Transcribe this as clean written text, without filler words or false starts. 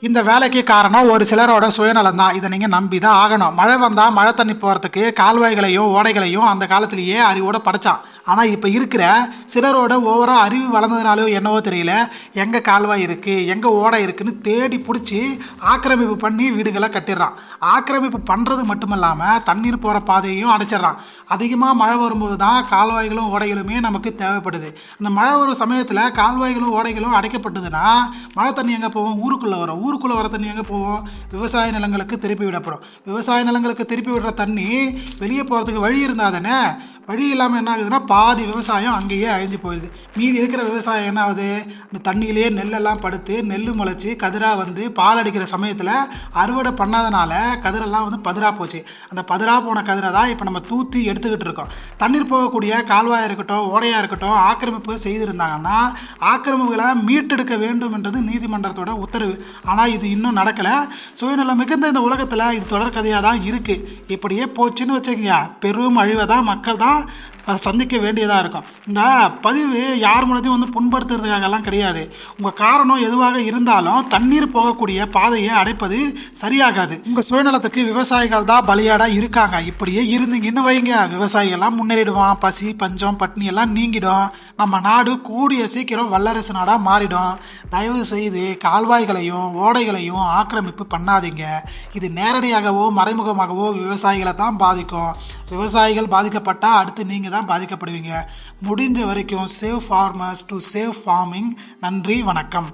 இந்த வேலைக்கு காரணம் ஒரு சிலரோட சுயநலம் தான். இதை நீங்க நம்பி தான் ஆகணும். மழை வந்தா மழை தண்ணி போறதுக்கு கால்வாய்களையும் ஓடைகளையும் அந்த காலத்திலேயே அறிவோட படைச்சான். ஆனா இப்ப இருக்கிற சிலரோட ஓவரா அறிவு வளர்ந்ததுனாலோ என்னவோ தெரியல, எங்க கால்வாய் இருக்கு எங்க ஓடை இருக்குன்னு தேடி பிடிச்சி ஆக்கிரமிப்பு பண்ணி வீடுகளை கட்டிடுறான். ஆக்கிரமிப்பு பண்றது மட்டுமல்லாம தண்ணீர் போற பாதையையும் அடைச்சிடறான். அதிகமா மழை வரும்போது தான் கால்வாய்களும் ஓடைகளுமே நமக்கு தேவைப்படுது. அந்த மழை வரும் சமயத்துல கால்வாய்களும் ஓடைகளும் அடைக்கப்பட்டதுன்னா மழை தண்ணி எங்க போகும்? ஊருக்குள்ள வரும். ஊருக்குள்ள வர தண்ணி எங்க போகும்? விவசாய நிலங்களுக்கு திருப்பி விடப்படும். விவசாய நிலங்களுக்கு திருப்பி விடுற தண்ணி வெளியே போறதுக்கு வழி இருந்தா தானே. வழி இல்லாமல் என்ன ஆகுதுன்னா பாதி விவசாயம் அங்கேயே அழிஞ்சு போயிடுது. மீதி இருக்கிற விவசாயம் என்ன ஆகுது? இந்த தண்ணியிலேயே நெல்லெல்லாம் படுத்து நெல் முளைச்சி கதிராக வந்து பால் அடிக்கிற சமயத்தில் அறுவடை பண்ணாதனால கதிரெல்லாம் வந்து பதிரா போச்சு. அந்த பதிரா போன கதிரை தான் இப்போ நம்ம தூத்தி எடுத்துக்கிட்டு இருக்கோம். தண்ணீர் போகக்கூடிய கால்வாயாக இருக்கட்டும் ஓடையாக இருக்கட்டும் ஆக்கிரமிப்பு செய்திருந்தாங்கன்னா ஆக்கிரமிப்புகளை மீட்டெடுக்க வேண்டும் என்றது நீதிமன்றத்தோட உத்தரவு. ஆனால் இது இன்னும் நடக்கலை. சுயநலம் மிகுந்த இந்த உலகத்தில் இது தொடர்கதையாக தான் இருக்குது. இப்படியே போச்சுன்னு வச்சுக்கோங்க, பெரும் அழிவை தான் மக்கள் தான் சந்திக்க வேண்டியதாக இருக்கும். இந்த பதிவு யார் மூலத்தையும் வந்து புண்படுத்துறதுக்காகலாம் கிடையாது. உங்கள் காரணம் எதுவாக இருந்தாலும் தண்ணீர் போகக்கூடிய பாதையை அடைப்பது சரியாகாது. உங்கள் சுயநலத்துக்கு விவசாயிகள் தான் பலியாடாக இருக்காங்க. இப்படியே இருந்தீங்கன்னு வைங்க, விவசாயிகள்லாம் முன்னேறிடுவான். பசி பஞ்சம் பட்னி எல்லாம் நீங்கிடும். நம்ம நாடு கூடிய சீக்கிரம் வல்லரசு நாடாக மாறிடும். தயவு செய்து கால்வாய்களையும் ஓடைகளையும் ஆக்கிரமிப்பு பண்ணாதீங்க. இது நேரடியாகவோ மறைமுகமாகவோ விவசாயிகளை தான் பாதிக்கும். விவசாயிகள் பாதிக்கப்பட்டால் அடுத்து நீங்கள் தான் பாதிக்கப்படுவீங்க. முடிஞ்ச வரைக்கும் save farmers to save farming. நன்றி, வணக்கம்.